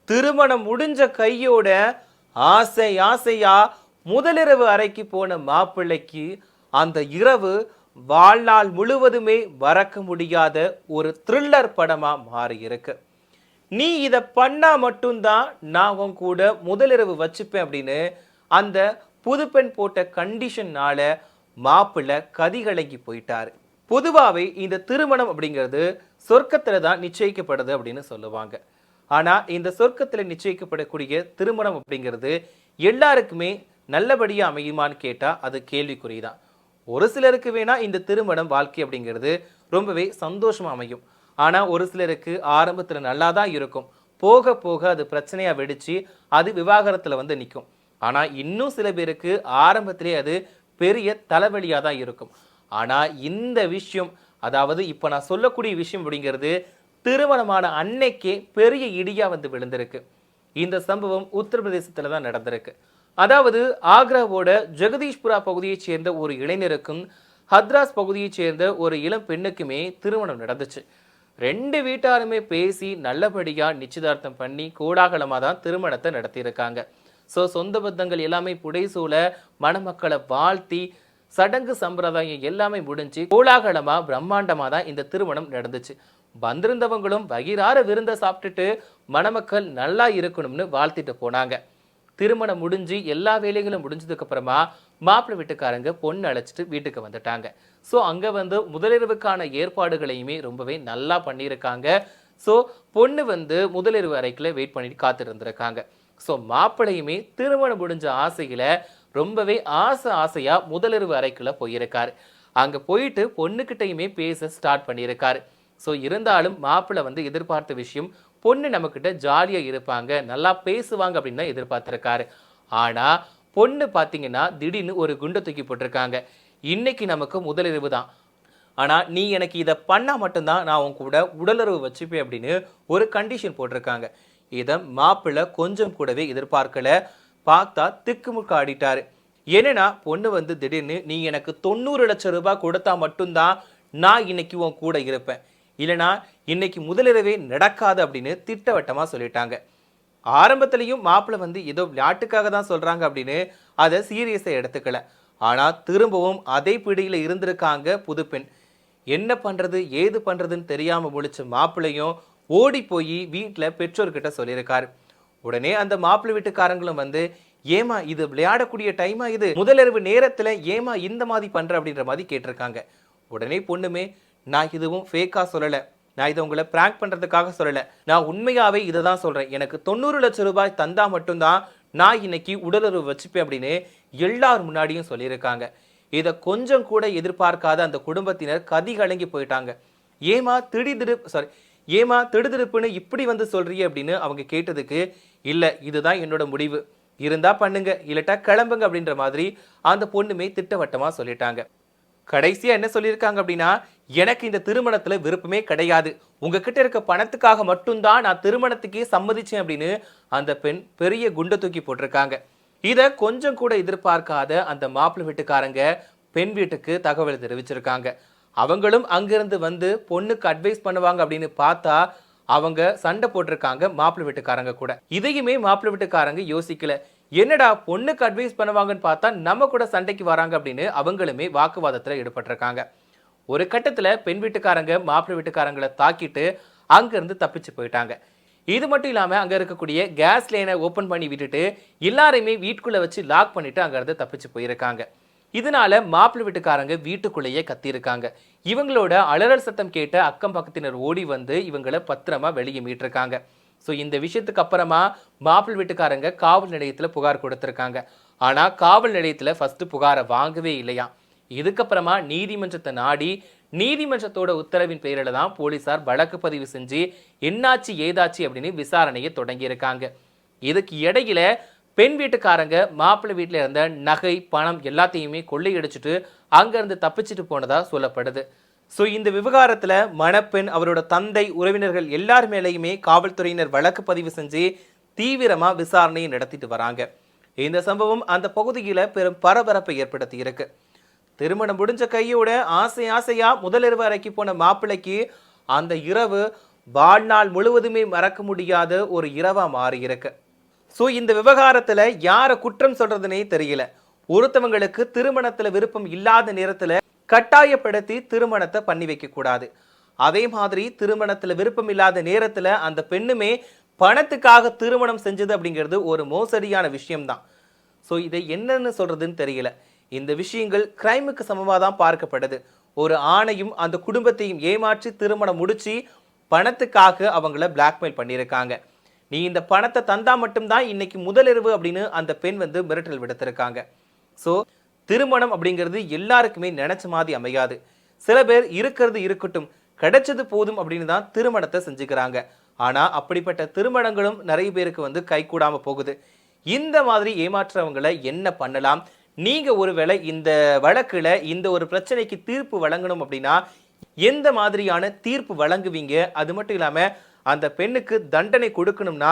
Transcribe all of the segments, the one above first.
திருமணம் முடிஞ்ச கையோட ஆசை ஆசையா முதலிரவு அறைக்கு போன மாப்பிள்ளைக்கு அந்த இரவு வாழ்நாள் முழுவதுமே மறக்க முடியாத ஒரு த்ரில்லர் படமா மாறி இருக்கு. நீ இதை பண்ணா மட்டும்தான் நான் உன் கூட முதலிரவு வச்சுப்பேன் அப்படின்னு அந்த புதுப்பெண் போட்ட கண்டிஷன்னால மாப்பிள்ளை கதிகலங்கி போயிட்டாரு. பொதுவாகவே இந்த திருமணம் அப்படிங்கிறது சொர்க்கத்துல தான் நிச்சயிக்கப்படுது அப்படின்னு சொல்லுவாங்க. ஆனா இந்த சொர்க்கத்துல நிச்சயிக்கப்படக்கூடிய திருமணம் அப்படிங்கிறது எல்லாருக்குமே நல்லபடியா அமையுமான்னு கேட்டா அது கேள்விக்குறிதான். ஒரு சிலருக்கு வேணா இந்த திருமணம் வாழ்க்கை அப்படிங்கிறது ரொம்பவே சந்தோஷமா அமையும். ஆனா ஒரு சிலருக்கு ஆரம்பத்துல நல்லா தான் இருக்கும், போக போக அது பிரச்சனையா வெடிச்சு அது விவாகரத்துல வந்து நிற்கும். ஆனா இன்னும் சில பேருக்கு ஆரம்பத்திலே அது பெரிய தலைவலியா தான் இருக்கும். ஆனா இந்த விஷயம், அதாவது இப்ப நான் சொல்லக்கூடிய விஷயம் அப்படிங்கிறது திருமணமான அன்னைக்கே பெரிய இடியா வந்து விழுந்திருக்கு. இந்த சம்பவம் உத்தரப்பிரதேசத்துல தான் நடந்திருக்கு. அதாவது ஆக்ராவோட ஜெகதீஷ்புரா பகுதியைச் சேர்ந்த ஒரு இளைஞருக்கும் ஹத்ராஸ் பகுதியைச் சேர்ந்த ஒரு இளம் பெண்ணுக்குமே திருமணம் நடந்துச்சு. ரெண்டு வீட்டாருமே பேசி நல்லபடியா நிச்சயதார்த்தம் பண்ணி கோலாகலமா தான் திருமணத்தை நடத்தியிருக்காங்க. சொந்த பந்தங்கள் எல்லாமே புடைசூழ மணமக்களை வாழ்த்தி சடங்கு சம்பிரதாயம் எல்லாமே முடிஞ்சு கோலாகலமா பிரம்மாண்டமா தான் இந்த திருமணம் நடந்துச்சு. வந்திருந்தவங்களும் வகிரார விருந்த சாப்பிட்டுட்டு மணமக்கள் நல்லா இருக்கணும்னு வாழ்த்திட்டு போனாங்க. திருமணம் முடிஞ்சு எல்லா வேலைகளும் முடிஞ்சதுக்கு அப்புறமா மாப்பிள்ளை வீட்டுக்காரங்க பொண்ணு அழைச்சிட்டு வீட்டுக்கு வந்துட்டாங்க. அங்க வந்து முதலிரவுக்கான ஏற்பாடுகளையுமே ரொம்பவே நல்லா பண்ணியிருக்காங்க. பொண்ணு வந்து முதலிரவு அறைக்குள்ள வெயிட் பண்ணிட்டு காத்துட்டு இருந்திருக்காங்க. மாப்பிள்ளையுமே திருமணம் முடிஞ்ச ஆசையில ரொம்பவே ஆசையா முதலிரவு அறைக்குள்ள போயிருக்காரு. அங்க போயிட்டு பொண்ணுகிட்டையுமே பேச ஸ்டார்ட் பண்ணியிருக்காரு. இருந்தாலும் மாப்பிள்ளை வந்து எதிர்பார்த்த விஷயம், பொண்ணு நம்ம கிட்ட ஜாலியா இருப்பாங்க, நல்லா பேசுவாங்க அப்படின்னு தான் எதிர்பார்த்திருக்காரு. ஆனா பொண்ணு பாத்தீங்கன்னா திடீர்னு ஒரு குண்டை தூக்கி போட்டிருக்காங்க. இன்னைக்கு நமக்கு முதலிரவு தான், ஆனா நீ எனக்கு இதை பண்ணா மட்டும்தான் நான் உன் கூட உடலுறவு வச்சுப்பேன் அப்படின்னு ஒரு கண்டிஷன் போட்டிருக்காங்க. இதை மாப்பிள்ளை கொஞ்சம் கூடவே எதிர்பார்க்கல. பார்த்தா திக்குமுக்க ஆடிட்டாரு. என்னன்னா பொண்ணு வந்து திடீர்னு நீ எனக்கு 90 லட்சம் ரூபாய் கொடுத்தா மட்டும்தான் நான் இன்னைக்கு உன் கூட இருப்பேன், இல்லைனா இன்னைக்கு முதலிரவே நடக்காது அப்படின்னு திட்டவட்டமா சொல்லிட்டாங்க. ஆரம்பத்திலையும் மாப்பிள்ளை வந்து ஏதோ விளையாட்டுக்காக தான் சொல்றாங்க அப்படின்னு அதை சீரியஸா எடுத்துக்கல. ஆனா திரும்பவும் அதே பிடியில இருந்திருக்காங்க புதுப்பெண். என்ன பண்றது ஏது பண்றதுன்னு தெரியாம முழிச்ச மாப்பிள்ளையும் ஓடி போய் வீட்டுல பெற்றோர்கிட்ட சொல்லியிருக்காரு. உடனே அந்த மாப்பிள்ளை வீட்டுக்காரங்களும் வந்து, ஏமா இது விளையாடக்கூடிய டைமா, இது முதலிரவு நேரத்துல ஏமா இந்த மாதிரி பண்ற அப்படின்ற மாதிரி கேட்டிருக்காங்க. உடனே பொண்ணுமே, நான் இதுவும் ஃபேக்கா சொல்லல, நான் இதை உங்களை பிராங்க் பண்றதுக்காக சொல்லல, நான் உண்மையாவே இதை தான் சொல்றேன், எனக்கு 90 லட்சம் ரூபாய் தந்தா மட்டும்தான் நான் இன்னைக்கு உடலுறவு வச்சுப்பேன் அப்படின்னு எல்லார் முன்னாடியும் சொல்லியிருக்காங்க. இதை கொஞ்சம் கூட எதிர்பார்க்காத அந்த குடும்பத்தினர் கதி கலங்கி போயிட்டாங்க. ஏமா திடுதிருப்புன்னு இப்படி வந்து சொல்றிய அப்படின்னு அவங்க கேட்டதுக்கு, இல்ல இதுதான் என்னோட முடிவு, இருந்தா பண்ணுங்க இல்லட்டா கிளம்புங்க அப்படின்ற மாதிரி அந்த பொண்ணுமே திட்டவட்டமா சொல்லிட்டாங்க. கடைசியா என்ன சொல்லியிருக்காங்க அப்படின்னா, எனக்கு இந்த திருமணத்துல விருப்பமே கிடையாது, உங்ககிட்ட இருக்க பணத்துக்காக மட்டும்தான் நான் திருமணத்துக்கே சம்மதிச்சேன் அப்படின்னு அந்த பெண் பெரிய குண்டை தூக்கி போட்டிருக்காங்க. இதை கொஞ்சம் கூட எதிர்பார்க்காத அந்த மாப்பிள்ளை வீட்டுக்காரங்க பெண் வீட்டுக்கு தகவல் தெரிவிச்சிருக்காங்க. அவங்களும் அங்கிருந்து வந்து பொண்ணுக்கு அட்வைஸ் பண்ணுவாங்க அப்படின்னு பார்த்தா அவங்க சண்டை போட்டிருக்காங்க மாப்பிள்ளை வீட்டுக்காரங்க கூட. இதையுமே மாப்பிள்ளை வீட்டுக்காரங்க யோசிக்கல. என்னடா பொண்ணுக்கு அட்வைஸ் பண்ணுவாங்கன்னு பார்த்தா நம்ம கூட சண்டைக்கு வராங்க அப்படின்னு அவங்களுமே வாக்குவாதத்துல ஈடுபட்டிருக்காங்க. ஒரு கட்டத்துல பெண் வீட்டுக்காரங்க மாப்பிள்ளை வீட்டுக்காரங்களை தாக்கிட்டு அங்கிருந்து தப்பிச்சு போயிட்டாங்க. இது மட்டும் இல்லாம அங்க இருக்கக்கூடிய கேஸ் லைனை ஓபன் பண்ணி விட்டுட்டு எல்லாரையுமே வீட்டுக்குள்ள வச்சு லாக் பண்ணிட்டு அங்க இருந்து தப்பிச்சு போயிருக்காங்க. இதனால மாப்பிள்ளை வீட்டுக்காரங்க வீட்டுக்குள்ளேயே கத்தியிருக்காங்க. இவங்களோட அலறல் சத்தம் கேட்ட அக்கம் பக்கத்தினர் ஓடி வந்து இவங்களை பத்திரமா வெளியே மீட்டிருக்காங்க. இந்த விஷயத்துக்கு அப்புறமா மாப்பிள்ளை வீட்டுக்காரங்க காவல் நிலையத்துல புகார் கொடுத்திருக்காங்க. ஆனா காவல் நிலையத்துல ஃபர்ஸ்ட் புகாரை வாங்கவே இல்லையா. இதுக்கப்புறமா நீதிமன்றத்தை நாடி நீதிமன்றத்தோட உத்தரவின் பெயரில் தான் போலீசார் வழக்கு பதிவு செஞ்சு என்னாச்சு ஏதாச்சு அப்படின்னு விசாரணையை தொடங்கி இருக்காங்க. இதுக்கு இடையில பெண் வீட்டுக்காரங்க மாப்பிள்ளை வீட்டில் இருந்த நகை பணம் எல்லாத்தையுமே கொள்ளையடிச்சிட்டு அங்கிருந்து தப்பிச்சுட்டு போனதா சொல்லப்படுது. இந்த விவகாரத்துல மணப்பெண், அவரோட தந்தை, உறவினர்கள் எல்லார் மேலேயுமே காவல்துறையினர் வழக்கு பதிவு செஞ்சு தீவிரமா விசாரணையை நடத்திட்டு வராங்க. இந்த சம்பவம் அந்த பகுதியில பெரும் பரபரப்பை ஏற்படுத்தி இருக்கு. திருமணம் முடிஞ்ச கையோட ஆசையா முதலிரவு அறைக்கு போன மாப்பிள்ளைக்கு அந்த இரவு வாழ்நாள் முழுவதுமே மறக்க முடியாத ஒரு இரவா மாறி இருக்கு. ஸோ இந்த விவகாரத்துல யாரை குற்றம் சொல்றதுனே தெரியல. ஒருத்தவங்களுக்கு திருமணத்துல விருப்பம் இல்லாத நேரத்துல கட்டாயப்படுத்தி திருமணத்தை பண்ணி வைக்க கூடாது. அதே மாதிரி திருமணத்துல விருப்பம் இல்லாத நேரத்துல அந்த பெண்ணுமே பணத்துக்காக திருமணம் செஞ்சது அப்படிங்கிறது ஒரு மோசடியான விஷயம்தான். ஸோ இதை என்னன்னு சொல்றதுன்னு தெரியல. இந்த விஷயங்கள் கிரைமுக்கு சமமாக தான் பார்க்கப்படுது. ஒரு ஆணையும் அந்த குடும்பத்தையும் ஏமாற்றி திருமணம் முடிச்சு பணத்துக்காக அவங்கள பிளாக்மெயில் பண்ணியிருக்காங்க. நீ இந்த பணத்தை தந்தா மட்டும்தான் இன்னைக்கு முதலிரவு அப்படின்னு அந்த பெண் வந்து மிரட்டல் விடுத்திருக்காங்க. ஸோ திருமணம் அப்படிங்கிறது எல்லாருக்குமே நினைச்ச மாதிரி அமையாது. சில பேர் இருக்கிறது இருக்கட்டும், கிடைச்சது போதும் அப்படின்னு தான் திருமணத்தை செஞ்சுக்கிறாங்க. ஆனா அப்படிப்பட்ட திருமணங்களும் நிறைய பேருக்கு வந்து கை கூடாம போகுது. இந்த மாதிரி ஏமாற்றவங்களை என்ன பண்ணலாம்? நீங்க ஒருவேளை இந்த வழக்குல இந்த ஒரு பிரச்சனைக்கு தீர்ப்பு வழங்கணும் அப்படின்னா எந்த மாதிரியான தீர்ப்பு வழங்குவீங்க? அது மட்டும் இல்லாம அந்த பெண்ணுக்கு தண்டனை கொடுக்கணும்னா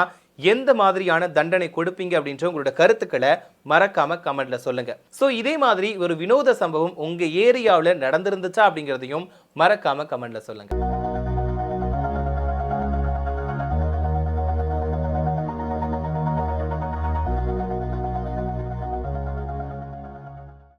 எந்த மாதிரியான தண்டனை கொடுப்பீங்க அப்படின்ற உங்களோட கருத்துக்களை மறக்காம கமெண்ட்ல சொல்லுங்க. சோ இதே மாதிரி ஒரு வினோத சம்பவம் உங்க ஏரியாவில் நடந்திருந்துச்சா அப்படிங்கிறதையும் மறக்காம கமெண்ட்ல சொல்லுங்க.